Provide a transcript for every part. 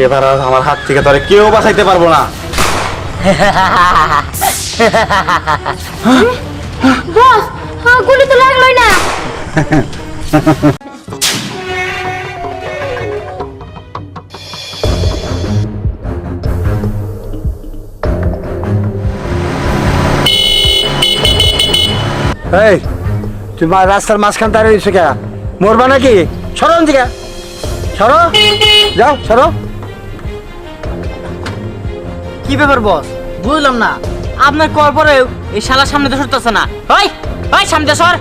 এবার আর আমার হাত থেকে তোরে কেউ বাঁচাইতে পারবো না। বস, গুলি তো লাগলোই না। এই তোমার রাস্তার মাঝখান দাঁড়িয়ে রয়েছে কে? মরবা নাকি? সরো দিকে, সরো, যাও সরো। কি ব্যাপার বস, বুঝলাম না। আপনার কল পরেও এই শালার সামনে তো সরতেছে না। ওই ওই সামনে সর।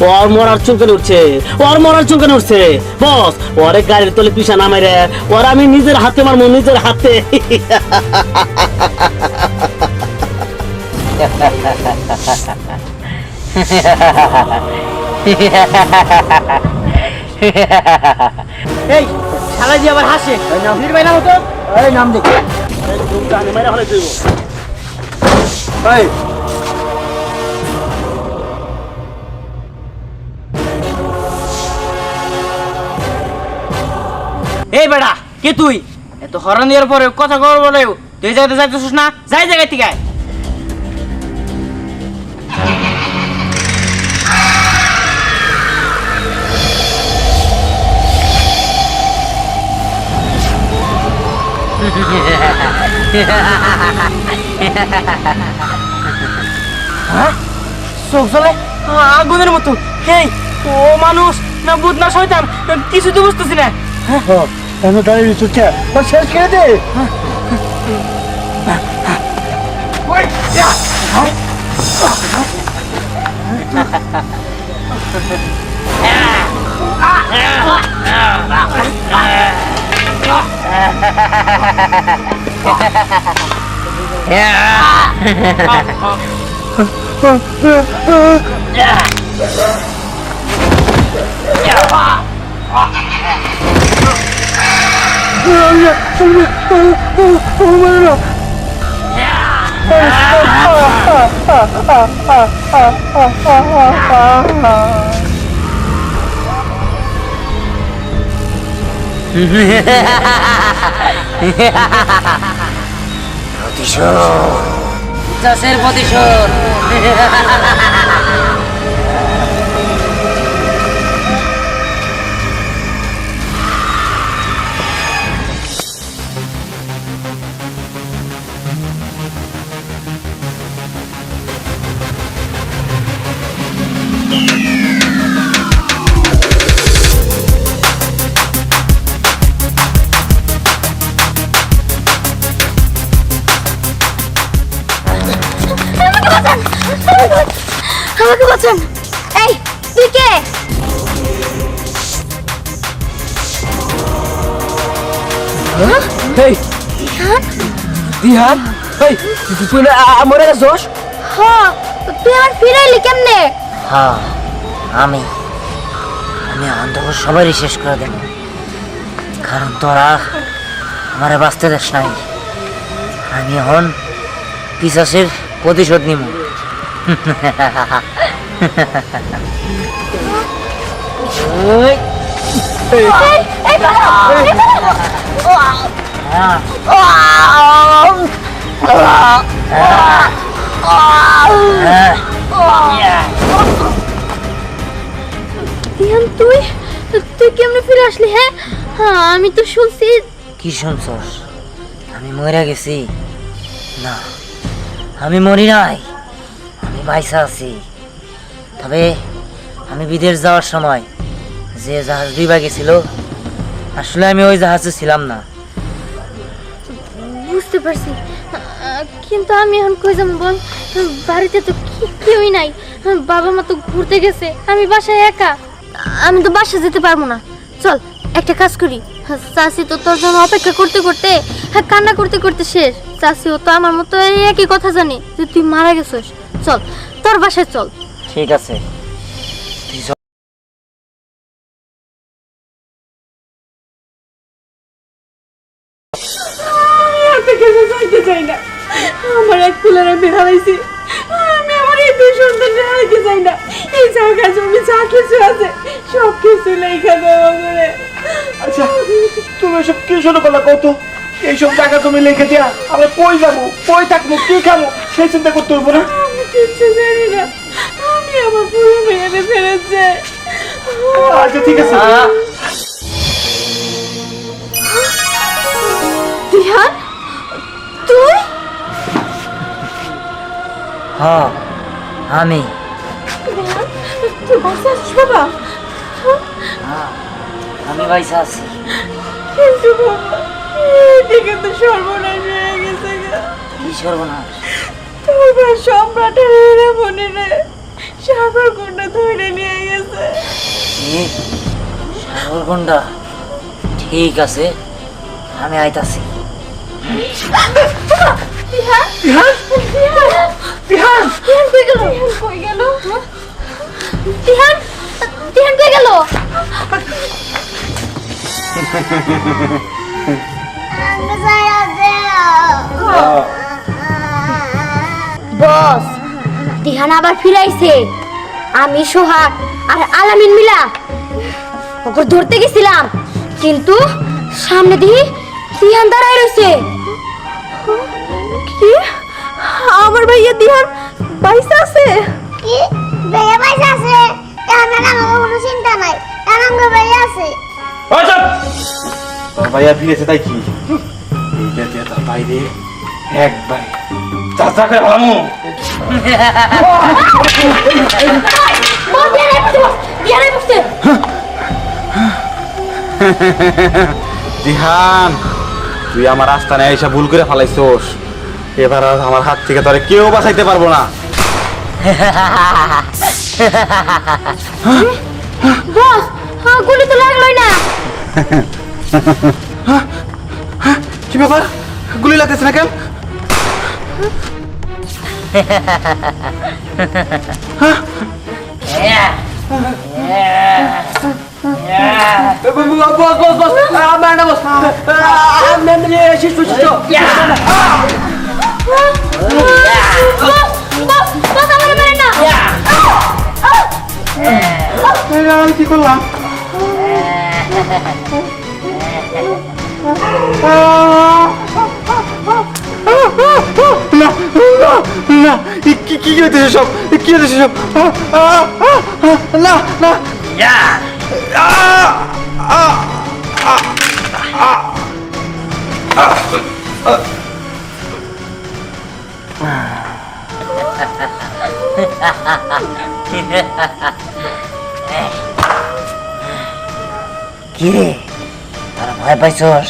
ওর মরার চুলকানি উঠছে, ওর মরার চুলকানি উঠছে। বস, ওরে গাড়ির তলে পিছা নামাই রে, ওর আমি নিজের হাতে মারবো, নিজের হাতে। এই শালা দিয়ে আবার হাসে। ভিড় ভাই না হতো। এই নাম দেখি। এই এই বেটা কে তুই? এত হরন দেওয়ার পরে কথা কর বলেও তুই জায়গাতে যাইতেছিস না? যাই জায়গায় থেকে আয়। চোখ জ্বলে আগুনের মতো। এই ও মানুষ না ভূত না শয়তান কিছু তো বুঝতেছি না। কেন দাঁড়িয়ে রয়েছে? শেষ করে দে। চাষের প্রতিশোধ। আমাকে বাঁচান। এই তুই কে? এই দিহান, এই তুই মরে গেছোস? হ্যাঁ, তুই আমার ফিরাইলি কেমনে? হ্যাঁ আমি অন্ধকার সবারই শেষ করে দেব, কারণ তোরা আমারে বাঁচতে দেশ নাই। আমি এখন পিশাচের প্রতিশোধ নিব। দিহান, তুই কেমনে ফিরে আসলি? হ্যাঁ, আমি তো শুনছি। কি শুনছস? আমি মরে গেছি? না, আমি মরি নাই, আমি বাইসা আছি। তবে আমি বিদেশ যাওয়ার সময় যে জাহাজ ডুইবা গেছিল, আসলে আমি ওই জাহাজে ছিলাম না। বুঝতে পারছি, কিন্তু আমি এখন কই যাবো বল? বাড়িতে তো কেউই নাই, বাবা মা তো ঘুরতে গেছে, আমি বাসায় একা। আমি তো বাসা যেতে পারবো না। চল একটা কাজ করি, চাষি তো তোর জন্য অপেক্ষা করতে করতে কান্না করতে করতে শেষ। চাষিও তো আমার মতো একই কথা জানে যে তুই মারা গেছিস। চল তোর বাসায় চল। ঠিক আছে, আমার এক ফুলের আমি হারাইছি। আমি আমার এই দুই সন্তান হারাইতে চাই না। এই জায়গা জমি যা কিছু আছে সব কিছু লেখা দেওয়া করে। আচ্ছা তুমি এসব কি শুরু করলা কত? এইসব টাকা তুমি লিখে দিয়া আমরা কই যাবো, কই থাকবো, কি খাবো সেই চিন্তা করতে হইব না? আমি কিচ্ছু জানি না, আমি আমার পুরো মেয়েরে ফেলেছে। আচ্ছা ঠিক আছে। দিহান, তুই? হ্যাঁ আমি। দিহান, তুই বাসা আছিস বাবা? আমি বাইসা আছি। কিন্তু বাবা এদিকে তো সর্বনাশ হয়ে গেছে গা। কি সর্বনাশ? তোর ভাই সম্রাটের এরা মনে রে সাগর কন্যা ধরে নিয়ে গেছে। সাগরকুণ্ডা? ঠিক আছে, আমি আইতাছি। দিহান, দিহান, দিহান, দিহান কই গেল? কই গেল? দিহান, দিহান কই গেল? বস, দিহান আবার ফিরাইছে। আমি সোহাগ আর আলামিন মিলা ওকে ধরতে গেছিলাম, কিন্তু সামনে দিয়ে দিহান দাঁড়ায় রয়েছে। কি আমার ভাইয়া দিহান পয়সা আছে? কি ভাইয়া পয়সা আছে? আমার আমার কোনো চিন্তা নাই, আমার ভাইয়া আছে। তোর ভাইয়া ফিরেছে তাই কি? এইটা দিয়ে তার বাইরে একবার চাচা করে ভালো। বস, দিহান বসছে। দিহান, তুই আমার আস্তানে এসে ভুল করে ফেলাইছোস। এবার আর আমার হাত থেকে তোরে কেউ বাঁচাইতে পারবো না। বস, গুলি তো লাগলোই না। কি ব্যাপার, গুলি লাগতেছে না কেন? বস, আমার মেরে না। আমি কি করলাম? না না না, কি হইতেছে সব? কি হইতেছে সব? না না। কি রে, তোরা ভয় পাইছস?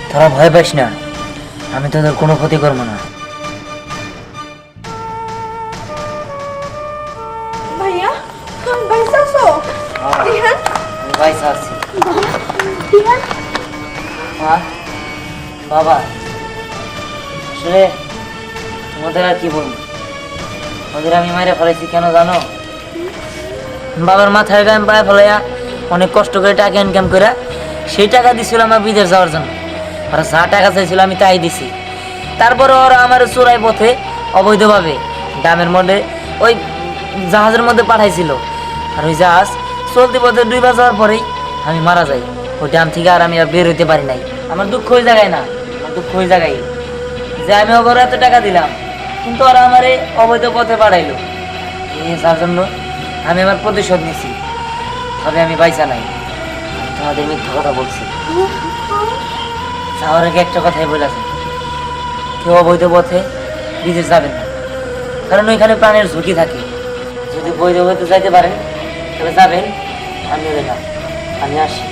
তোরা ভয় পাইস না, আমি তোদের কোনো ক্ষতি করবো না। ভাইয়া পয়সা আছো? দিহান আমি বাইসা আছি। দিহান, মা, বাবা, আসলে তোমাদের আর কি বলবো, ওদের আমি মাইরে ফেলাইছি কেন জানো? বাবার মাথায় গায়ে পায়ে ফেলাইয়া অনেক কষ্ট করে টাকা ইনকাম করে সেই টাকা দিছিল আমার বিদেশ যাওয়ার জন্য। ওরা যা টাকা চাইছিল আমি তাই দিছি। তারপরে ওরা আমার চোরাই পথে অবৈধভাবে ডামের মধ্যে ওই জাহাজের মধ্যে পাঠাইছিল। আর ওই জাহাজ চলতি পথে ডুবে যাওয়ার পরেই আমি মারা যাই। ওই ডাম থেকে আর আমি আর বের হইতে পারি নাই। আমার দুঃখ ওই জায়গায় না, আমার দুঃখ ওই জায়গায় যে আমি ওকে এত টাকা দিলাম, কিন্তু ওরা আমার এই অবৈধ পথে পাঠাইলো। যার জন্য আমি আমার প্রতিশোধ নিছি। তবে আমি বাইসা নাই, আমি তোমাদের মিথ্যা কথা বলছি। যাওয়ার আগে একটা কথাই বলেছে, কেউ অবৈধ পথে বিদেশ যাবেন না, কারণ ওইখানে প্রাণের ঝুঁকি থাকে। যদি বৈধ পথে যাইতে পারেন তাহলে যাবেন, আমি না, আমি আসি।